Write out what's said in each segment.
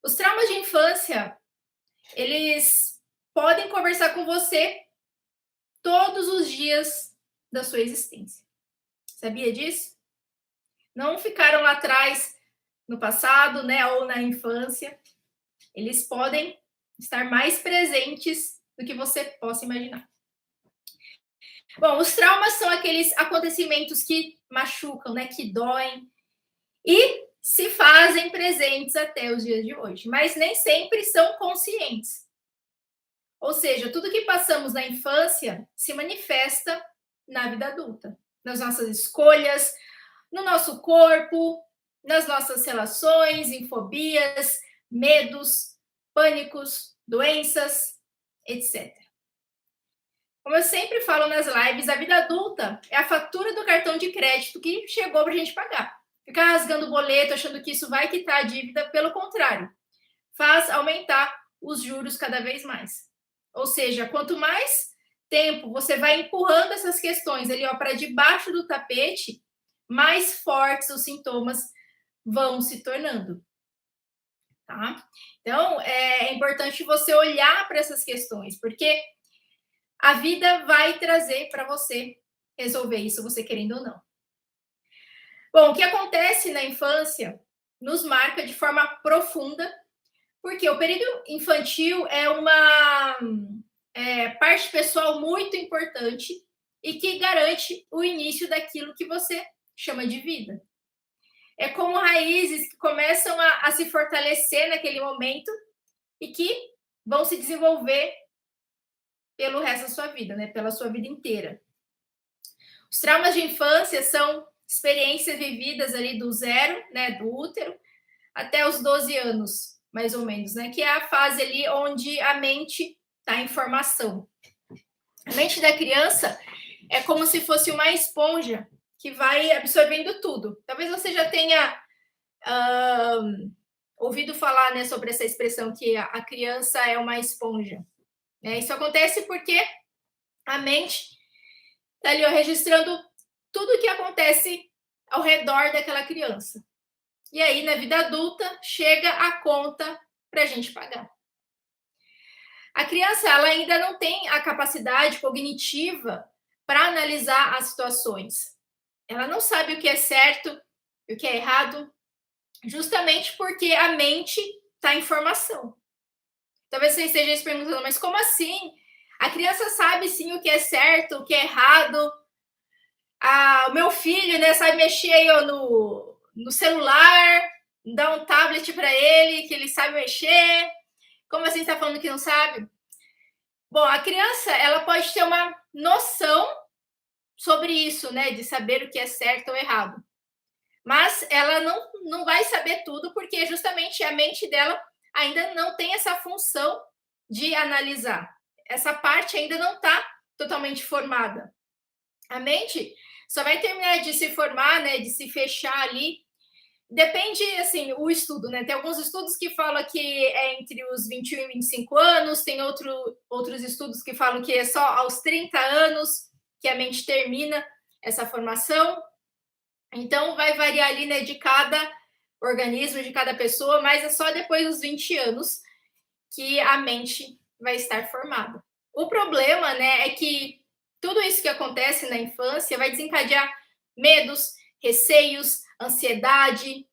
Os traumas de infância, eles podem conversar com você todos os dias da sua existência. Sabia disso? Não ficaram lá atrás no passado, né, ou na infância. Eles podem estar mais presentes do que você possa imaginar. Bom, os traumas são aqueles acontecimentos que machucam, né, que doem e se fazem presentes até os dias de hoje, mas nem sempre são conscientes. Ou seja, tudo que passamos na infância se manifesta na vida adulta, nas nossas escolhas, no nosso corpo, nas nossas relações, em fobias, medos, pânicos, doenças, etc. Como eu sempre falo nas lives, a vida adulta é a fatura do cartão de crédito que chegou para a gente pagar. Ficar rasgando o boleto, achando que isso vai quitar a dívida, pelo contrário, faz aumentar os juros cada vez mais. Ou seja, quanto mais tempo você vai empurrando essas questões ali para debaixo do tapete, mais fortes os sintomas vão se tornando. Tá? Então, é importante você olhar para essas questões, porque a vida vai trazer para você resolver isso, você querendo ou não. Bom, o que acontece na infância nos marca de forma profunda, porque o período infantil é uma parte pessoal muito importante e que garante o início daquilo que você chama de vida. É como raízes que começam a se fortalecer naquele momento e que vão se desenvolver pelo resto da sua vida, né? Pela sua vida inteira. Os traumas de infância são experiências vividas ali do zero, né, do útero, até os 12 anos, mais ou menos, né? Que é a fase ali onde a mente está em formação. A mente da criança é como se fosse uma esponja que vai absorvendo tudo. Talvez você já tenha ouvido falar, né, sobre essa expressão que a criança é uma esponja. Isso acontece porque a mente está ali registrando tudo o que acontece ao redor daquela criança. E aí, na vida adulta, chega a conta para a gente pagar. A criança ela ainda não tem a capacidade cognitiva para analisar as situações. Ela não sabe o que é certo e o que é errado, justamente porque a mente está em formação. Talvez você esteja se perguntando, mas como assim? A criança sabe sim o que é certo, o que é errado. O meu filho, né, sabe mexer aí, no celular, dá um tablet para ele, que ele sabe mexer. Como assim você está falando que não sabe? Bom, a criança ela pode ter uma noção sobre isso, né, de saber o que é certo ou errado. Mas ela não vai saber tudo, porque justamente a mente dela ainda não tem essa função de analisar. Essa parte ainda não está totalmente formada. A mente só vai terminar de se formar, né, de se fechar ali. Depende, assim, o estudo, né? Tem alguns estudos que falam que é entre os 21 e 25 anos, tem outros estudos que falam que é só aos 30 anos que a mente termina essa formação. Então, vai variar ali, né, de cada organismo, de cada pessoa, mas é só depois dos 20 anos que a mente vai estar formada. O problema, né, é que tudo isso que acontece na infância vai desencadear medos, receios, ansiedade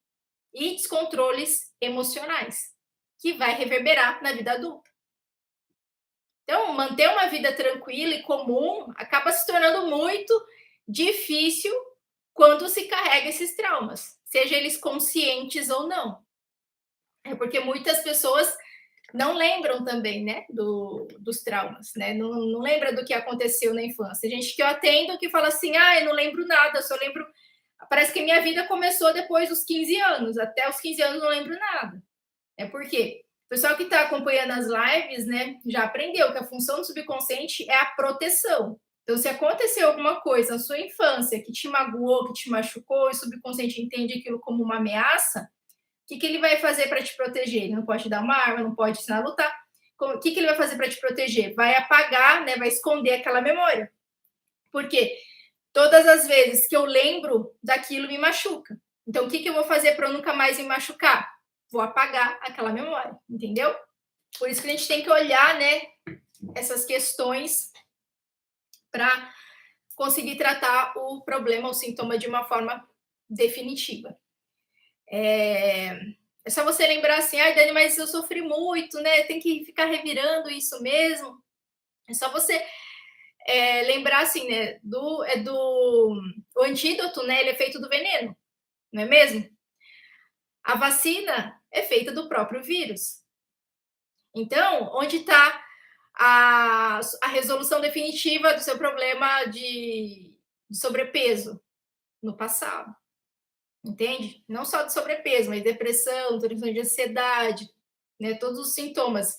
e descontroles emocionais, que vai reverberar na vida adulta. Então, manter uma vida tranquila e comum acaba se tornando muito difícil quando se carrega esses traumas, seja eles conscientes ou não. É porque muitas pessoas não lembram também, né, dos traumas, né? Não lembra do que aconteceu na infância. Tem gente que eu atendo que fala assim, eu não lembro nada, só lembro... Parece que minha vida começou depois dos 15 anos, até os 15 anos não lembro nada. É porque o pessoal que está acompanhando as lives, né, já aprendeu que a função do subconsciente é a proteção. Então, se aconteceu alguma coisa na sua infância que te magoou, que te machucou, e o subconsciente entende aquilo como uma ameaça, o que ele vai fazer para te proteger? Ele não pode te dar uma arma, não pode te ensinar a lutar. O que ele vai fazer para te proteger? Vai apagar, né, vai esconder aquela memória. Por quê? Todas as vezes que eu lembro daquilo me machuca. Então, o que eu vou fazer para eu nunca mais me machucar? vou apagar aquela memória, entendeu? Por isso que a gente tem que olhar, né, essas questões para conseguir tratar o problema, o sintoma de uma forma definitiva. É só você lembrar assim, ah, Dani, mas eu sofri muito, né? Tem que ficar revirando isso mesmo. É só você lembrar assim, né? O antídoto, né? Ele é feito do veneno, não é mesmo? A vacina é feita do próprio vírus. Então, onde está a resolução definitiva do seu problema de sobrepeso? No passado. Entende? Não só de sobrepeso, mas depressão, transtorno de ansiedade, né? Todos os sintomas.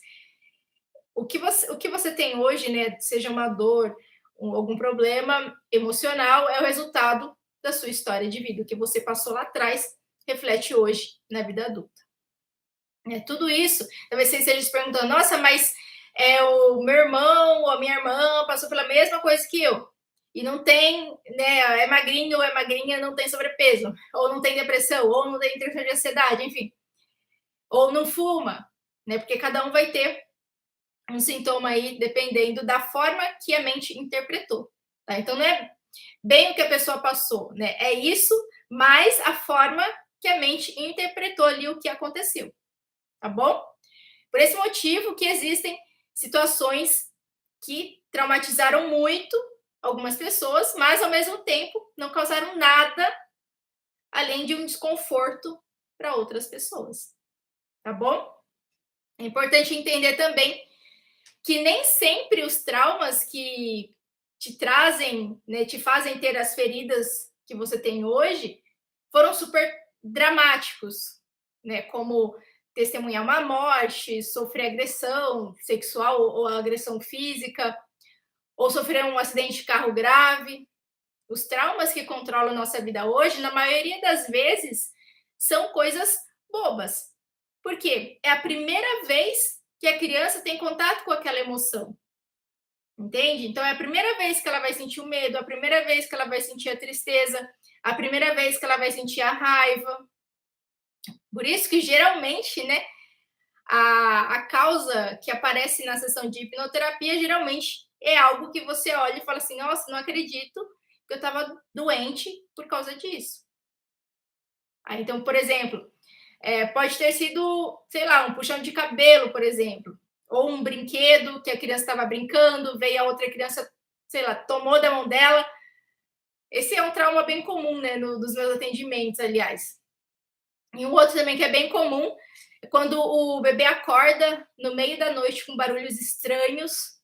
O que você tem hoje, né? Seja uma dor, algum problema emocional, é o resultado da sua história de vida. O que você passou lá atrás reflete hoje na vida adulta. Tudo isso, talvez você esteja se perguntando, nossa, mas o meu irmão ou a minha irmã passou pela mesma coisa que eu. E não tem, né, é magrinho ou é magrinha, não tem sobrepeso, ou não tem depressão, ou não tem transtorno de ansiedade, enfim. Ou não fuma, né? Porque cada um vai ter um sintoma aí, dependendo da forma que a mente interpretou. Tá? Então, não é bem o que a pessoa passou, né? É isso, mas a forma que a mente interpretou ali o que aconteceu. Tá bom? Por esse motivo que existem situações que traumatizaram muito algumas pessoas, mas ao mesmo tempo não causaram nada além de um desconforto para outras pessoas. Tá bom? É importante entender também que nem sempre os traumas que te trazem, né, te fazem ter as feridas que você tem hoje, foram super dramáticos, né? Como testemunhar uma morte, sofrer agressão sexual ou agressão física, ou sofrer um acidente de carro grave. Os traumas que controlam nossa vida hoje, na maioria das vezes, são coisas bobas. Por quê? É a primeira vez que a criança tem contato com aquela emoção. Entende? Então, é a primeira vez que ela vai sentir o medo, a primeira vez que ela vai sentir a tristeza, a primeira vez que ela vai sentir a raiva. Por isso que, geralmente, né, a causa que aparece na sessão de hipnoterapia, geralmente, é algo que você olha e fala assim, nossa, não acredito que eu estava doente por causa disso. Então, por exemplo, pode ter sido, sei lá, um puxão de cabelo, por exemplo, ou um brinquedo que a criança estava brincando, veio a outra criança, sei lá, tomou da mão dela. Esse é um trauma bem comum, né, dos meus atendimentos, aliás. E um outro também que é bem comum é quando o bebê acorda no meio da noite com barulhos estranhos.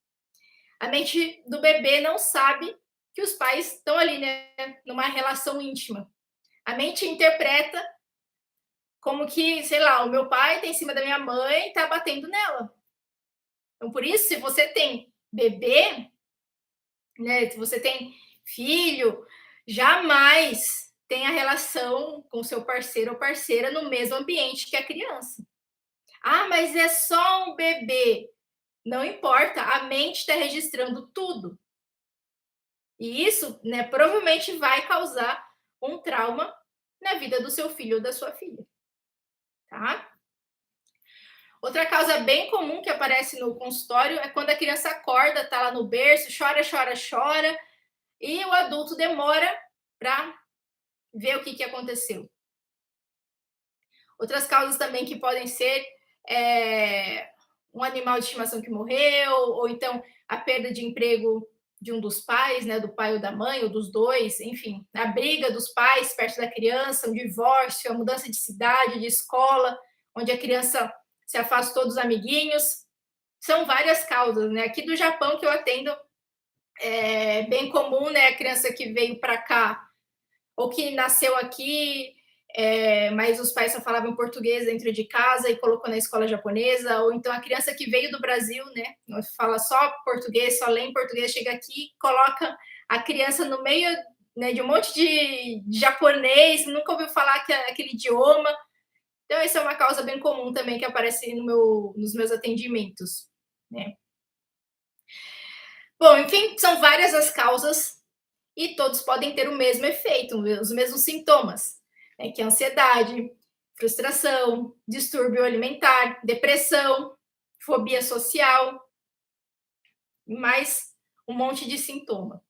A mente do bebê não sabe que os pais estão ali, né, numa relação íntima. A mente interpreta como que, sei lá, o meu pai está em cima da minha mãe e está batendo nela. Então, por isso, se você tem bebê, né, se você tem filho, jamais tenha relação com seu parceiro ou parceira no mesmo ambiente que a criança. Ah, mas é só um bebê. Não importa, a mente está registrando tudo. E isso, né, provavelmente vai causar um trauma na vida do seu filho ou da sua filha. Tá? Outra causa bem comum que aparece no consultório é quando a criança acorda, está lá no berço, chora, chora, chora, e o adulto demora para ver o que aconteceu. Outras causas também que podem ser um animal de estimação que morreu, ou então a perda de emprego de um dos pais, né, do pai ou da mãe, ou dos dois, enfim, a briga dos pais perto da criança, um divórcio, a mudança de cidade, de escola, onde a criança se afastou dos amiguinhos. São várias causas, né? Aqui do Japão que eu atendo, é bem comum, né? A criança que veio para cá ou que nasceu aqui, mas os pais só falavam português dentro de casa e colocou na escola japonesa, ou então a criança que veio do Brasil, né? Fala só português, só lê em português, chega aqui, coloca a criança no meio, né, de um monte de japonês, nunca ouviu falar aquele idioma. Então, essa é uma causa bem comum também que aparece nos meus atendimentos, né? Bom, enfim, são várias as causas e todos podem ter o mesmo efeito, os mesmos sintomas, né? Que é ansiedade, frustração, distúrbio alimentar, depressão, fobia social, e mais um monte de sintoma.